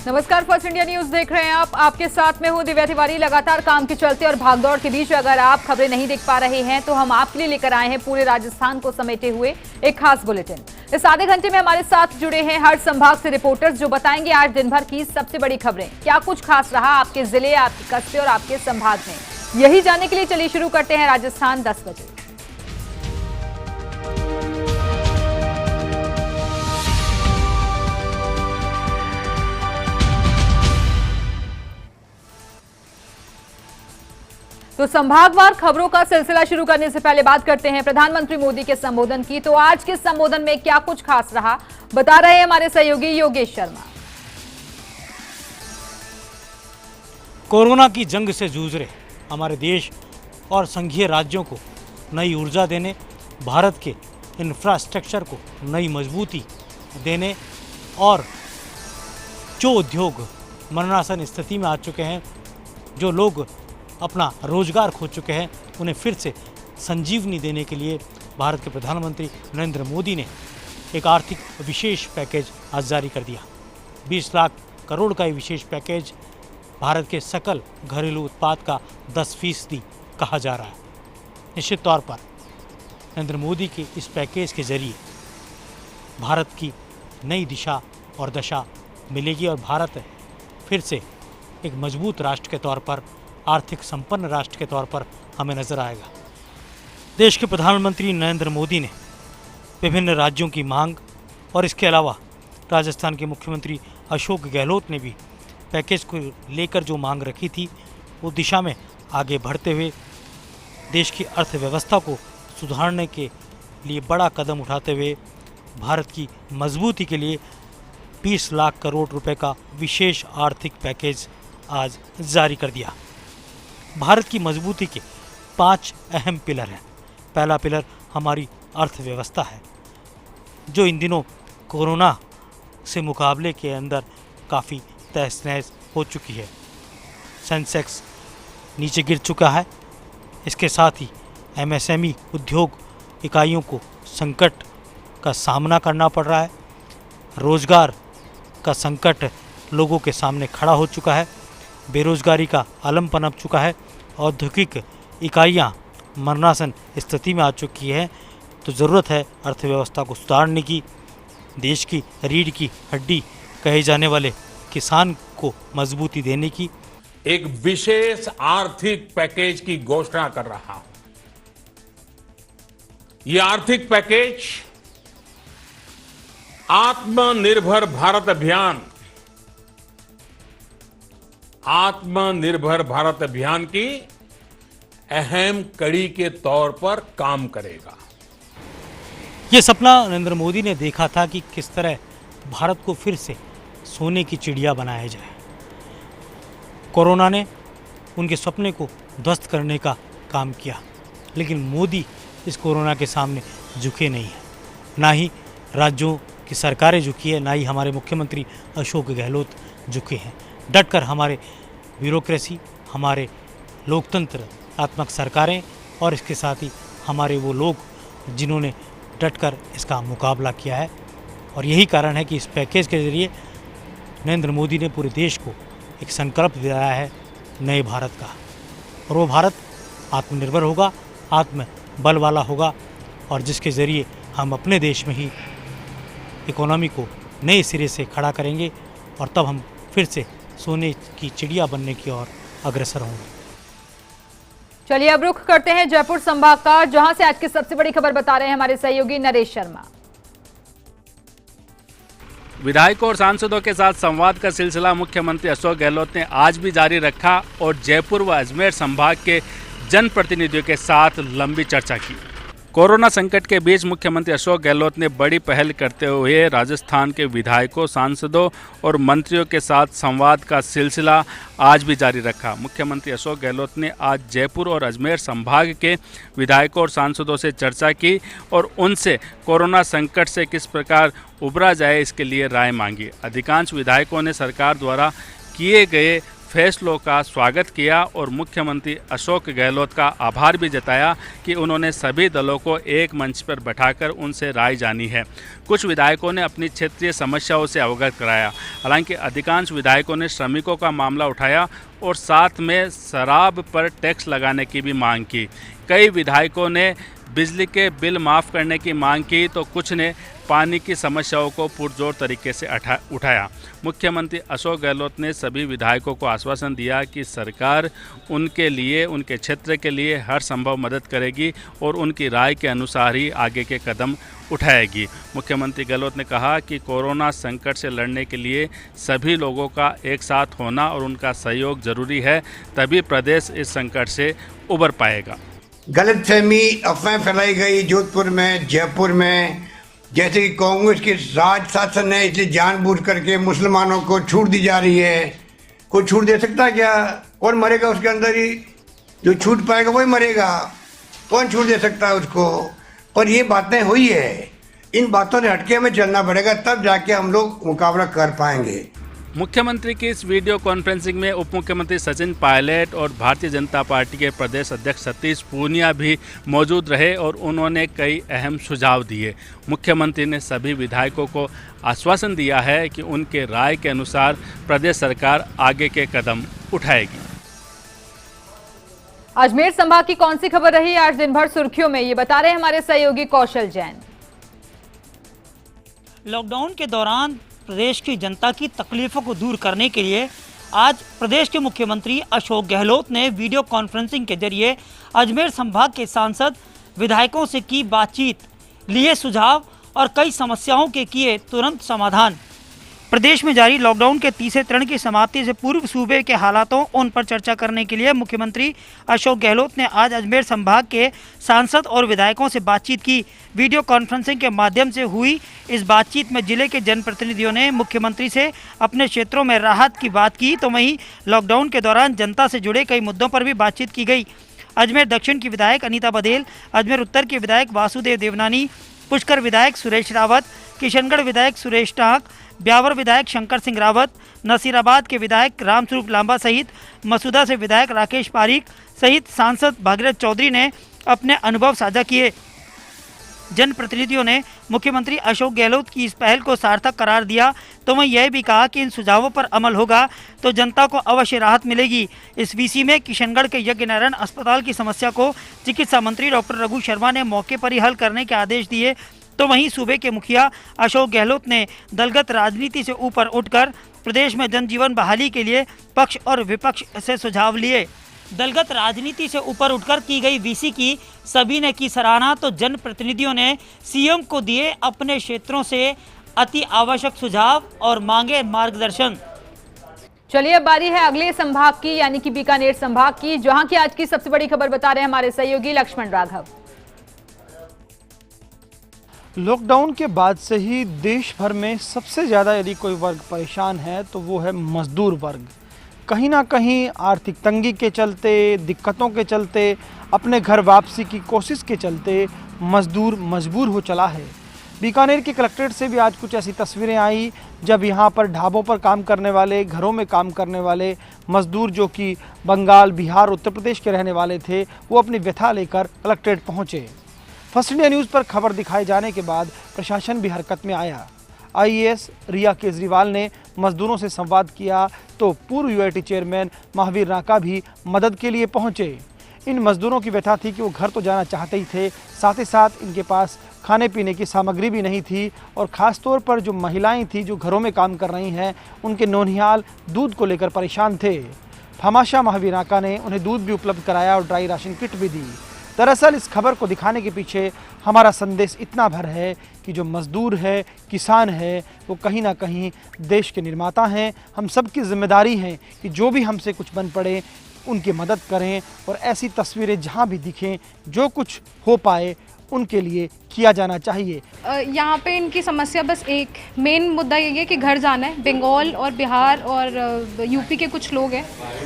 नमस्कार, first India news देख रहे हैं आप। आपके साथ में हूं दिव्या तिवारी। लगातार काम के चलते और भागदौड़ के बीच अगर आप खबरें नहीं देख पा रहे हैं तो हम आपके लिए लेकर आए हैं पूरे राजस्थान को समेटे हुए एक खास बुलेटिन। इस आधे घंटे में हमारे साथ जुड़े हैं हर संभाग से रिपोर्टर्स जो बताएंगे आज दिन भर की सबसे बड़ी खबरें। क्या कुछ खास रहा आपके जिले, आपके कस्बे और आपके संभाग में, यही जानने के लिए चलिए शुरू करते हैं राजस्थान 10 बजे। तो संभागवार खबरों का सिलसिला शुरू करने से पहले बात करते हैं प्रधानमंत्री मोदी के संबोधन की। तो आज के संबोधन में क्या कुछ खास रहा, बता रहे हैं हमारे सहयोगी योगेश शर्मा। कोरोना की जंग से जूझ रहे हमारे देश और संघीय राज्यों को नई ऊर्जा देने, भारत के इंफ्रास्ट्रक्चर को नई मजबूती देने और जो उद्योग मरणासन स्थिति में आ चुके हैं, जो लोग अपना रोजगार खो चुके हैं, उन्हें फिर से संजीवनी देने के लिए भारत के प्रधानमंत्री नरेंद्र मोदी ने एक आर्थिक विशेष पैकेज आज जारी कर दिया। 20 लाख करोड़ का ये विशेष पैकेज भारत के सकल घरेलू उत्पाद का 10% कहा जा रहा है। निश्चित तौर पर नरेंद्र मोदी के इस पैकेज के जरिए भारत की नई दिशा और दशा मिलेगी और भारत फिर से एक मजबूत राष्ट्र के तौर पर, आर्थिक संपन्न राष्ट्र के तौर पर हमें नजर आएगा। देश के प्रधानमंत्री नरेंद्र मोदी ने विभिन्न राज्यों की मांग और इसके अलावा राजस्थान के मुख्यमंत्री अशोक गहलोत ने भी पैकेज को लेकर जो मांग रखी थी, वो दिशा में आगे बढ़ते हुए देश की अर्थव्यवस्था को सुधारने के लिए बड़ा कदम उठाते हुए भारत की मजबूती के लिए 20 लाख करोड़ रुपए का विशेष आर्थिक पैकेज आज जारी कर दिया। भारत की मजबूती के 5 अहम पिलर हैं। पहला पिलर हमारी अर्थव्यवस्था है, जो इन दिनों कोरोना से मुकाबले के अंदर काफ़ी तहस नहस हो चुकी है। सेंसेक्स नीचे गिर चुका है। इसके साथ ही एमएसएमई उद्योग इकाइयों को संकट का सामना करना पड़ रहा है। रोजगार का संकट लोगों के सामने खड़ा हो चुका है। बेरोजगारी का आलम पनप चुका है। औद्योगिक इकाइयाँ मरणासन स्थिति में आ चुकी है। तो ज़रूरत है अर्थव्यवस्था को सुधारने की। देश की रीढ़ की हड्डी कहे जाने वाले किसान को मजबूती देने की। एक विशेष आर्थिक पैकेज की घोषणा कर रहा हूं। यह आर्थिक पैकेज आत्मनिर्भर भारत अभियान की अहम कड़ी के तौर पर काम करेगा। ये सपना नरेंद्र मोदी ने देखा था कि किस तरह भारत को फिर से सोने की चिड़िया बनाया जाए। कोरोना ने उनके सपने को ध्वस्त करने का काम किया, लेकिन मोदी इस कोरोना के सामने झुके नहीं हैं। ना ही राज्यों की सरकारें झुकी है, ना ही हमारे मुख्यमंत्री अशोक गहलोत झुके हैं। डटकर हमारे ब्यूरोक्रेसी, हमारे लोकतंत्रात्मक सरकारें और इसके साथ ही हमारे वो लोग जिन्होंने डटकर इसका मुकाबला किया है। और यही कारण है कि इस पैकेज के जरिए नरेंद्र मोदी ने पूरे देश को एक संकल्प दिलाया है नए भारत का। और वो भारत आत्मनिर्भर होगा, आत्मबल वाला होगा, और जिसके ज़रिए हम अपने देश में ही इकोनॉमी को नए सिरे से खड़ा करेंगे और तब हम फिर से सोने की चिड़िया बनने की ओर अग्रसर होंगे। चलिए अब रुख करते हैं जयपुर संभाग का, जहां से आज की सबसे बड़ी खबर बता रहे हैं हमारे सहयोगी नरेश शर्मा। विधायकों और सांसदों के साथ संवाद का सिलसिला मुख्यमंत्री अशोक गहलोत ने आज भी जारी रखा और जयपुर व अजमेर संभाग के जनप्रतिनिधियों के साथ लंबी चर्चा की। कोरोना संकट के बीच मुख्यमंत्री अशोक गहलोत ने बड़ी पहल करते हुए राजस्थान के विधायकों, सांसदों और मंत्रियों के साथ संवाद का सिलसिला आज भी जारी रखा। मुख्यमंत्री अशोक गहलोत ने आज जयपुर और अजमेर संभाग के विधायकों और सांसदों से चर्चा की और उनसे कोरोना संकट से किस प्रकार उबरा जाए इसके लिए राय मांगी। अधिकांश विधायकों ने सरकार द्वारा किए गए फैसलों का स्वागत किया और मुख्यमंत्री अशोक गहलोत का आभार भी जताया कि उन्होंने सभी दलों को एक मंच पर बैठाकर उनसे राय जानी है। कुछ विधायकों ने अपनी क्षेत्रीय समस्याओं से अवगत कराया। हालांकि अधिकांश विधायकों ने श्रमिकों का मामला उठाया और साथ में शराब पर टैक्स लगाने की भी मांग की। कई विधायकों ने बिजली के बिल माफ़ करने की मांग की तो कुछ ने पानी की समस्याओं को पुरजोर तरीके से उठाया। मुख्यमंत्री अशोक गहलोत ने सभी विधायकों को आश्वासन दिया कि सरकार उनके लिए, उनके क्षेत्र के लिए हर संभव मदद करेगी और उनकी राय के अनुसार ही आगे के कदम उठाएगी। मुख्यमंत्री गहलोत ने कहा कि कोरोना संकट से लड़ने के लिए सभी लोगों का एक साथ होना और उनका सहयोग जरूरी है, तभी प्रदेश इस संकट से उबर पाएगा। गलतफहमी अफवाह फैलाई गई जोधपुर में, जयपुर में, जैसे कि कांग्रेस के राज शासन है इसलिए जानबूझ करके मुसलमानों को छूट दी जा रही है। कोई छूट दे सकता है क्या? कौन मरेगा उसके अंदर ही? जो छूट पाएगा वही मरेगा। कौन छूट दे सकता है उसको? पर ये बातें हुई है, इन बातों से हटके हमें चलना पड़ेगा, तब जाके हम लोग मुकाबला कर पाएंगे। मुख्यमंत्री की इस वीडियो कॉन्फ्रेंसिंग में उप मुख्यमंत्री सचिन पायलट और भारतीय जनता पार्टी के प्रदेश अध्यक्ष सतीश पूनिया भी मौजूद रहे और उन्होंने कई अहम सुझाव दिए। मुख्यमंत्री ने सभी विधायकों को आश्वासन दिया है कि उनके राय के अनुसार प्रदेश सरकार आगे के कदम उठाएगी। अजमेर संभाग की कौन सी खबर रही आज दिन भर सुर्खियों में, ये बता रहे हमारे सहयोगी कौशल जैन। लॉकडाउन के दौरान प्रदेश की जनता की तकलीफों को दूर करने के लिए आज प्रदेश के मुख्यमंत्री अशोक गहलोत ने वीडियो कॉन्फ्रेंसिंग के जरिए अजमेर संभाग के सांसद विधायकों से की बातचीत, लिए सुझाव और कई समस्याओं के किए तुरंत समाधान। प्रदेश में जारी लॉकडाउन के तीसरे चरण की समाप्ति से पूर्व सूबे के हालातों उन पर चर्चा करने के लिए मुख्यमंत्री अशोक गहलोत ने आज अजमेर संभाग के सांसद और विधायकों से बातचीत की। वीडियो कॉन्फ्रेंसिंग के माध्यम से हुई इस बातचीत में जिले के जनप्रतिनिधियों ने मुख्यमंत्री से अपने क्षेत्रों में राहत की बात की, तो वहीं लॉकडाउन के दौरान जनता से जुड़े कई मुद्दों पर भी बातचीत की गई। अजमेर दक्षिण की विधायक अनीता बघेल, अजमेर उत्तर के विधायक वासुदेव देवनानी, पुष्कर विधायक सुरेश रावत, किशनगढ़ विधायक सुरेश टाक, ब्यावर विधायक शंकर सिंह रावत, नसीराबाद के विधायक रामस्वरूप लांबा सहित मसूदा से विधायक राकेश पारीक सहित सांसद भागीरथ चौधरी ने अपने अनुभव साझा किए। जनप्रतिनिधियों ने मुख्यमंत्री अशोक गहलोत की इस पहल को सार्थक करार दिया, तो वहीं यह भी कहा कि इन सुझावों पर अमल होगा तो जनता को अवश्य राहत मिलेगी। इस वीसी में किशनगढ़ के यज्ञनारायण अस्पताल की समस्या को चिकित्सा मंत्री डॉक्टर रघु शर्मा ने मौके पर ही हल करने के आदेश दिए, तो वहीं सूबे के मुखिया अशोक गहलोत ने दलगत राजनीति से ऊपर उठकर प्रदेश में जनजीवन बहाली के लिए पक्ष और विपक्ष से सुझाव लिए। दलगत राजनीति से ऊपर उठकर की गई वीसी की सभी ने की सराहना, तो जनप्रतिनिधियों ने सीएम को दिए अपने क्षेत्रों से अति आवश्यक सुझाव और मांगे मार्गदर्शन। चलिए अब बारी है अगले संभाग की, यानी कि बीकानेर संभाग की, जहां की आज की सबसे बड़ी खबर बता रहे हैं हमारे सहयोगी लक्ष्मण राघव। लॉकडाउन के बाद से ही देश भर में सबसे ज़्यादा यदि कोई वर्ग परेशान है तो वो है मजदूर वर्ग। कहीं ना कहीं आर्थिक तंगी के चलते, दिक्कतों के चलते, अपने घर वापसी की कोशिश के चलते मजदूर मजबूर हो चला है। बीकानेर के कलेक्ट्रेट से भी आज कुछ ऐसी तस्वीरें आई जब यहाँ पर ढाबों पर काम करने वाले, घरों में काम करने वाले मजदूर जो कि बंगाल, बिहार, उत्तर प्रदेश के रहने वाले थे, वो अपनी व्यथा लेकर कलेक्ट्रेट पहुँचे। फर्स्ट इंडिया न्यूज़ पर खबर दिखाए जाने के बाद प्रशासन भी हरकत में आया। आईएएस रिया केजरीवाल ने मजदूरों से संवाद किया तो पूर्व यूआईटी चेयरमैन महावीर राका भी मदद के लिए पहुंचे। इन मजदूरों की व्यथा थी कि वो घर तो जाना चाहते ही थे, साथ ही साथ इनके पास खाने पीने की सामग्री भी नहीं थी, और ख़ास तौर पर जो महिलाएं थी जो घरों में काम कर रही हैं, उनके नौनिहाल दूध को लेकर परेशान थे। भामाशाह महावीर राका ने उन्हें दूध भी उपलब्ध कराया और ड्राई राशन किट भी दी। दरअसल इस खबर को दिखाने के पीछे हमारा संदेश इतना भर है कि जो मजदूर है, किसान है, वो कहीं ना कहीं देश के निर्माता हैं। हम सब की जिम्मेदारी है कि जो भी हमसे कुछ बन पड़े उनकी मदद करें, और ऐसी तस्वीरें जहाँ भी दिखें, जो कुछ हो पाए उनके लिए किया जाना चाहिए। यहाँ पे इनकी समस्या बस एक मेन मुद्दा ये है कि घर जाना है। बंगाल और बिहार और यूपी के कुछ लोग हैं,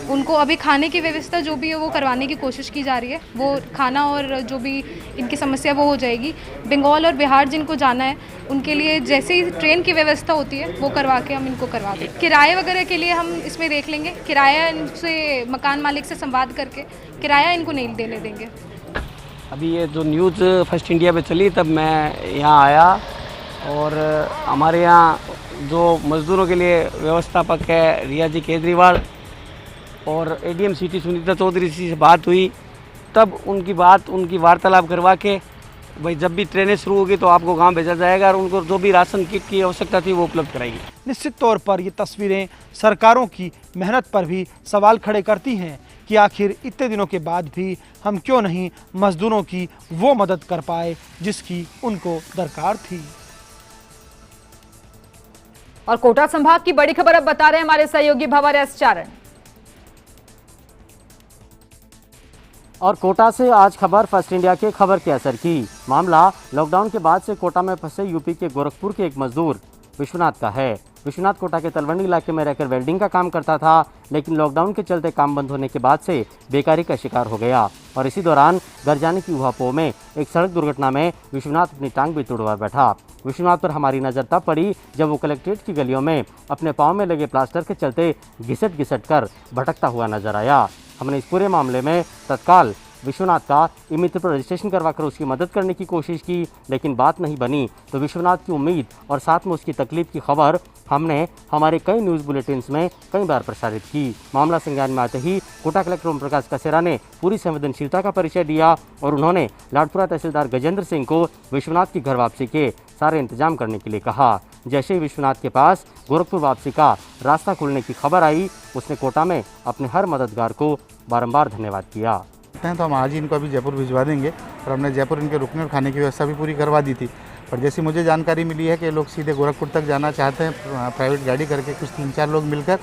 उनको अभी खाने की व्यवस्था जो भी है वो करवाने की कोशिश की जा रही है। वो खाना और जो भी इनकी समस्या वो हो जाएगी। बंगाल और बिहार जिनको जाना है उनके लिए जैसे ही ट्रेन की व्यवस्था होती है वो करवा के हम इनको करवा दें। किराए वगैरह के लिए हम इसमें देख लेंगे, किराया इनसे मकान मालिक से संवाद करके किराया इनको नहीं देने देंगे। अभी ये जो न्यूज़ फर्स्ट इंडिया पे चली तब मैं यहाँ आया, और हमारे यहाँ जो मजदूरों के लिए व्यवस्थापक है रिया जी केजरीवाल और एडीएम सिटी सुनीता चौधरी जी से बात हुई, तब उनकी वार्तालाप करवा के भाई जब भी ट्रेनें शुरू होगी तो आपको गांव भेजा जाएगा और उनको जो भी राशन किट की आवश्यकता थी वो उपलब्ध कराएगी। निश्चित तौर पर ये तस्वीरें सरकारों की मेहनत पर भी सवाल खड़े करती हैं कि आखिर इतने दिनों के बाद भी हम क्यों नहीं मजदूरों की वो मदद कर पाए जिसकी उनको दरकार थी। और कोटा संभाग की बड़ी खबर अब बता रहे हैं हमारे सहयोगी भंवर एस चारण। और कोटा से आज खबर फर्स्ट इंडिया के खबर के असर की। मामला लॉकडाउन के बाद से कोटा में फंसे यूपी के गोरखपुर के एक मजदूर विश्वनाथ का है। विश्वनाथ कोटा के तलवंडी इलाके में रहकर वेल्डिंग का काम करता था, लेकिन लॉकडाउन के चलते काम बंद होने के बाद से बेकारी का शिकार हो गया और इसी दौरान घर जाने की उहापोह में एक सड़क दुर्घटना में विश्वनाथ अपनी टांग भी तुड़वा बैठा। विश्वनाथ पर हमारी नज़र तब पड़ी जब वो कलेक्ट्रेट की गलियों में अपने पाँव में लगे प्लास्टर के चलते घिसट कर भटकता हुआ नजर आया। हमने इस पूरे मामले में तत्काल विश्वनाथ का ई-मित्र पर रजिस्ट्रेशन करवाकर उसकी मदद करने की कोशिश की, लेकिन बात नहीं बनी तो विश्वनाथ की उम्मीद और साथ में उसकी तकलीफ की खबर हमने हमारे कई न्यूज़ बुलेटिन्स में कई बार प्रसारित की। मामला संज्ञान में आते ही कोटा कलेक्टर ओम प्रकाश कसेरा ने पूरी संवेदनशीलता का परिचय दिया और उन्होंने लाडपुरा तहसीलदार गजेंद्र सिंह को विश्वनाथ की घर वापसी के सारे इंतजाम करने के लिए कहा। जैसे ही विश्वनाथ के पास गोरखपुर वापसी का रास्ता खुलने की खबर आई, उसने कोटा में अपने हर मददगार को बारंबार धन्यवाद किया। तो हम आज ही इनको अभी जयपुर भिजवा देंगे और हमने जयपुर इनके रुकने और खाने की व्यवस्था भी पूरी करवा दी थी। पर जैसी मुझे जानकारी मिली है कि लोग सीधे गोरखपुर तक जाना चाहते हैं प्राइवेट गाड़ी करके, कुछ 3-4 लोग मिलकर,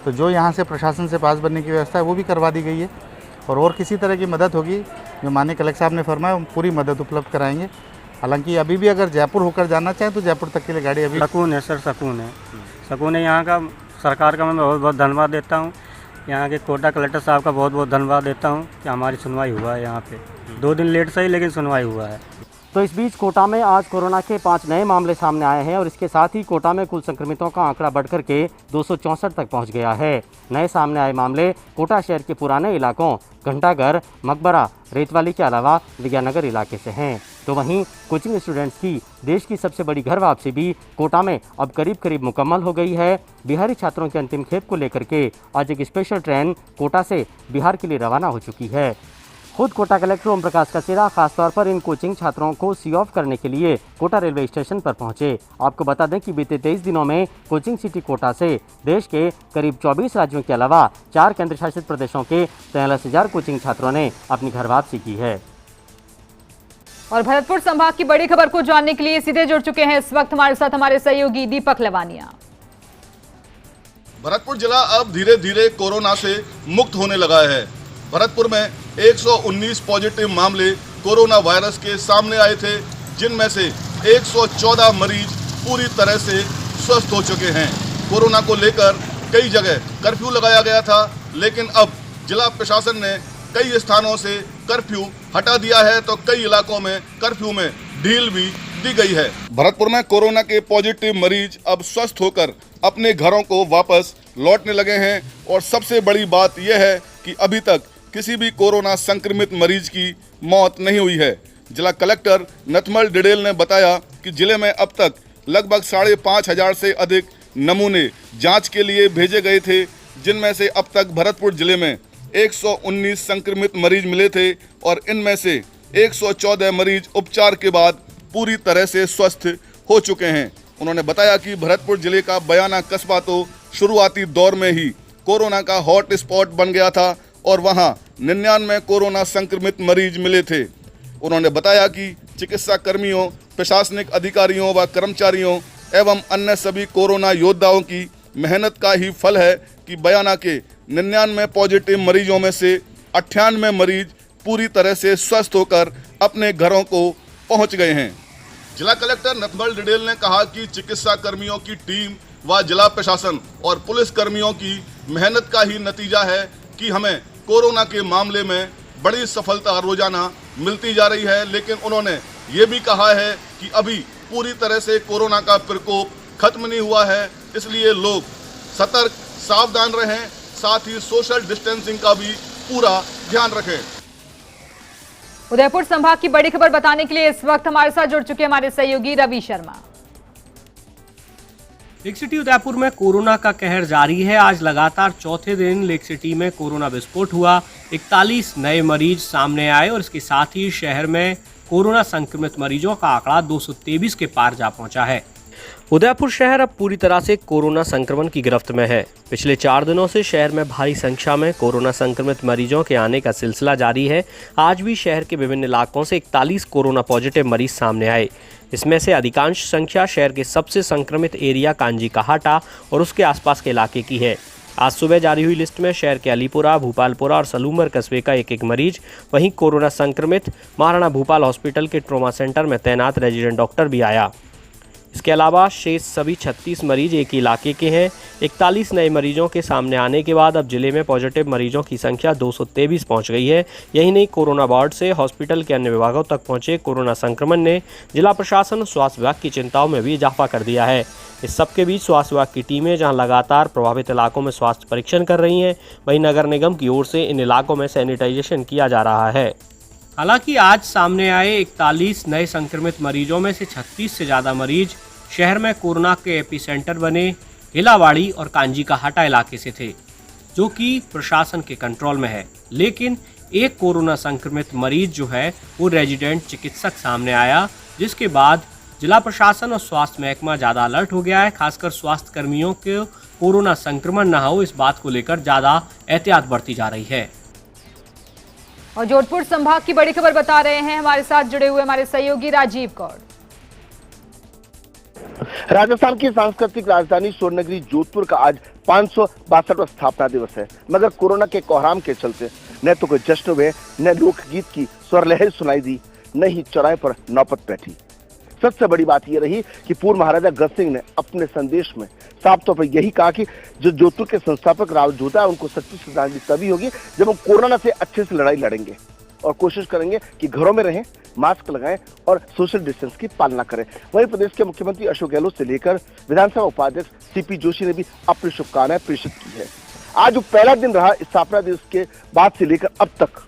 तो जो यहाँ से प्रशासन से पास बनने की व्यवस्था है वो भी करवा दी गई है। और किसी तरह की मदद होगी जो माननीय कलेक्टर साहब ने फरमाया, हम पूरी मदद उपलब्ध कराएंगे। हालांकि अभी भी अगर जयपुर होकर जाना चाहें तो जयपुर तक के लिए गाड़ी अभी सकून है सर, सकून है। यहाँ का सरकार का मैं बहुत बहुत धन्यवाद देता हूँ। यहाँ के कोटा कलेक्टर साहब का बहुत बहुत धन्यवाद देता हूँ कि हमारी सुनवाई हुआ है। यहाँ पे 2 दिन लेट सही लेकिन सुनवाई हुआ है। तो इस बीच कोटा में आज कोरोना के 5 नए मामले सामने आए हैं और इसके साथ ही कोटा में कुल संक्रमितों का आंकड़ा बढ़कर के 264 तक पहुंच गया है। नए सामने आए मामले कोटा शहर के पुराने इलाकों घंटाघर, मकबरा, रेतवाली के अलावा विज्ञाननगर इलाके से हैं। तो वहीं कोचिंग स्टूडेंट्स की देश की सबसे बड़ी घर वापसी भी कोटा में अब करीब मुकम्मल हो गई है। बिहारी छात्रों के अंतिम खेप को लेकर के आज एक स्पेशल ट्रेन कोटा से बिहार के लिए रवाना हो चुकी है। खुद कोटा कलेक्टर ओम प्रकाश कसेरा खासतौर पर इन कोचिंग छात्रों को सी ऑफ करने के लिए कोटा रेलवे स्टेशन पर पहुंचे। आपको बता दें कि बीते 23 दिनों में कोचिंग सिटी कोटा से देश के करीब 24 राज्यों के अलावा 4 केंद्र शासित प्रदेशों के 43,000 कोचिंग छात्रों ने अपनी घर वापसी की है। और भरतपुर संभाग की बड़ी खबर को जानने के लिए सीधे जुड़ चुके हैं इस वक्त हमारे साथ हमारे सहयोगी दीपक लवानिया। भरतपुर जिला अब धीरे धीरे कोरोना से मुक्त होने लगा है। भरतपुर में 119 पॉजिटिव मामले कोरोना वायरस के सामने आए थे, जिनमें से 114 मरीज पूरी तरह से स्वस्थ हो चुके हैं। कोरोना को लेकर कई जगह कर्फ्यू लगाया गया था, लेकिन अब जिला प्रशासन ने कई स्थानों से कर्फ्यू हटा दिया है, तो कई इलाकों में कर्फ्यू में ढील भी दी गई है। भरतपुर में कोरोना के पॉजिटिव मरीज अब स्वस्थ होकर अपने घरों को वापस लौटने लगे हैं और सबसे बड़ी बात यह है कि अभी तक किसी भी कोरोना संक्रमित मरीज की मौत नहीं हुई है। जिला कलेक्टर नथमल डिडेल ने बताया कि जिले में अब तक लगभग 5,500 से अधिक नमूने जांच के लिए भेजे गए थे, जिनमें से अब तक भरतपुर जिले में 119 संक्रमित मरीज मिले थे और इनमें से 114 मरीज उपचार के बाद पूरी तरह से स्वस्थ हो चुके हैं। उन्होंने बताया कि भरतपुर जिले का बयाना कस्बा तो शुरुआती दौर में ही कोरोना का हॉट स्पॉट बन गया था और वहां 99 कोरोना संक्रमित मरीज मिले थे। उन्होंने बताया कि चिकित्सा कर्मियों, प्रशासनिक अधिकारियों व कर्मचारियों एवं अन्य सभी कोरोना योद्धाओं की मेहनत का ही फल है कि बयाना के 99 पॉजिटिव मरीजों में से 98 मरीज पूरी तरह से स्वस्थ होकर अपने घरों को पहुंच गए हैं। जिला कलेक्टर नथमल डिडेल ने कहा कि चिकित्सा कर्मियों की टीम व जिला प्रशासन और पुलिस कर्मियों की मेहनत का ही नतीजा है कि हमें कोरोना के मामले में बड़ी सफलता रोजाना मिलती जा रही है। लेकिन उन्होंने ये भी कहा है कि अभी पूरी तरह से कोरोना का प्रकोप खत्म नहीं हुआ है, इसलिए लोग सतर्क, सावधान रहें, साथ ही सोशल डिस्टेंसिंग का भी पूरा ध्यान रखें। उदयपुर संभाग की बड़ी खबर बताने के लिए इस वक्त हमारे साथ जुड़ चुके हमारे सहयोगी रवि शर्मा। लेक सिटी उदयपुर में कोरोना का कहर जारी है। आज लगातार चौथे दिन लेक सिटी में कोरोना विस्फोट हुआ। 41 नए मरीज सामने आए और इसके साथ ही शहर में कोरोना संक्रमित मरीजों का आंकड़ा 223 के पार जा पहुंचा है। उदयपुर शहर अब पूरी तरह से कोरोना संक्रमण की गिरफ्त में है। पिछले 4 दिनों से शहर में भारी संख्या में कोरोना संक्रमित मरीजों के आने का सिलसिला जारी है। आज भी शहर के विभिन्न इलाकों से 41 कोरोना पॉजिटिव मरीज सामने आए। इसमें से अधिकांश संख्या शहर के सबसे संक्रमित एरिया कांजी का हाटा और उसके आसपास के इलाके की है। आज सुबह जारी हुई लिस्ट में शहर के अलीपुरा, भूपालपुरा और सलूमर कस्बे का एक मरीज, वहीं कोरोना संक्रमित महाराणा भूपाल हॉस्पिटल के ट्रॉमा सेंटर में तैनात रेजिडेंट डॉक्टर भी आया। इसके अलावा शेष सभी 36 मरीज एक ही इलाके के हैं। 41 नए मरीजों के सामने आने के बाद अब जिले में पॉजिटिव मरीजों की संख्या 223 पहुंच गई है। यही नहीं, कोरोना वार्ड से हॉस्पिटल के अन्य विभागों तक पहुंचे कोरोना संक्रमण ने जिला प्रशासन और स्वास्थ्य विभाग की चिंताओं में भी इजाफा कर दिया है। इस सबके बीच स्वास्थ्य विभाग की टीमें जहां लगातार प्रभावित इलाकों में स्वास्थ्य परीक्षण कर रही हैं, वहीं नगर निगम की ओर से इन इलाकों में सैनिटाइजेशन किया जा रहा है। हालांकि आज सामने आए 41 नए संक्रमित मरीजों में से 36 से ज़्यादा मरीज शहर में कोरोना के एपिसेंटर बने हिलावाड़ी और कांजी का हाटा इलाके से थे, जो कि प्रशासन के कंट्रोल में है। लेकिन एक कोरोना संक्रमित मरीज जो है वो रेजिडेंट चिकित्सक सामने आया, जिसके बाद जिला प्रशासन और स्वास्थ्य महकमा ज़्यादा अलर्ट हो गया है। खासकर स्वास्थ्य कर्मियों को कोरोना संक्रमण न हो, इस बात को लेकर ज़्यादा एहतियात बरती जा रही है। और जोधपुर संभाग की बड़ी खबर बता रहे हैं हमारे साथ जुड़े हुए हमारे सहयोगी राजीव कौर। राजस्थान की सांस्कृतिक राजधानी स्वर्णनगरी जोधपुर का आज 562वां स्थापना दिवस है, मगर कोरोना के कोहराम के चलते न तो कोई जश्न हुए, न लोकगीत की स्वरलहर सुनाई दी, न ही चौराहे पर नौबत बैठी। सबसे बड़ी बात यह रही कि पूर्व महाराजा गज सिंह ने अपने संदेश में साफ तौर पर यही कहा कि जो जोधपुर के संस्थापक राव जोधा है, उनको सच्ची श्रद्धांजलि तभी होगी जब हम कोरोना से अच्छे से लड़ाई लड़ेंगे और कोशिश करेंगे कि घरों में रहें, मास्क लगाएं और सोशल डिस्टेंस की पालना करें। वहीं प्रदेश के मुख्यमंत्री अशोक गहलोत से लेकर विधानसभा उपाध्यक्ष सीपी जोशी ने भी अपनी शुभकामनाएं प्रेषित की है। आज पहला दिन रहा स्थापना दिवस के बाद से लेकर अब तक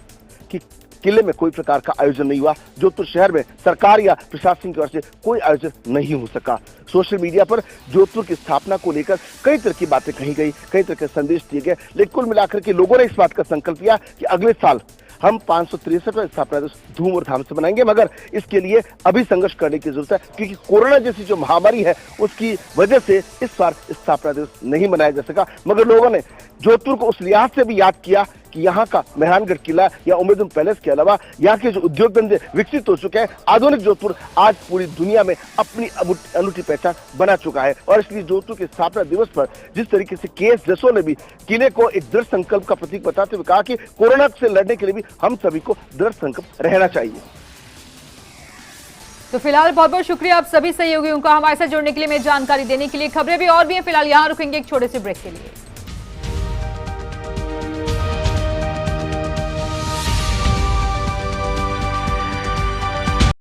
कि किले में कोई प्रकार का आयोजन नहीं हुआ। जोधपुर शहर में सरकार या प्रशासन की ओर से कोई आयोजन नहीं हो सका। सोशल मीडिया पर जोधपुर की स्थापना को लेकर कई तरह की बातें कही गई, कई तरह के संदेश दिए गए, लेकिन कुल मिलाकर के लोगों ने इस बात का संकल्प लिया कि अगले साल हम 563वां स्थापना दिवस धूम और धाम से मनाएंगे, मगर इसके लिए अभी संघर्ष करने की जरूरत है, क्योंकि कोरोना जैसी जो महामारी है उसकी वजह से इस बार स्थापना दिवस नहीं मनाया जा सका। मगर लोगों ने जोधपुर को उस लिहाज से भी याद किया कि यहाँ का मेहरानगढ़ किला या उम्मेदुन पैलेस के अलावा यहाँ के जो उद्योग धंधे विकसित हो चुके हैं, आधुनिक जोधपुर आज पूरी दुनिया में अपनी अनूठी पहचान बना चुका है। और इसलिए जोधपुर के स्थापना दिवस पर जिस तरीके से के एस जसो ने भी किले को एक दृढ़ संकल्प का प्रतीक बताते हुए कहा कि कोरोना से लड़ने के लिए भी हम सभी को दृढ़ संकल्प रहना चाहिए। तो फिलहाल बहुत बहुत शुक्रिया आप सभी सहयोगियों का हमारे साथ जुड़ने के लिए, में जानकारी देने के लिए। खबरें भी और भी हैं, फिलहाल यहाँ रुकेंगे एक छोटे से ब्रेक के लिए।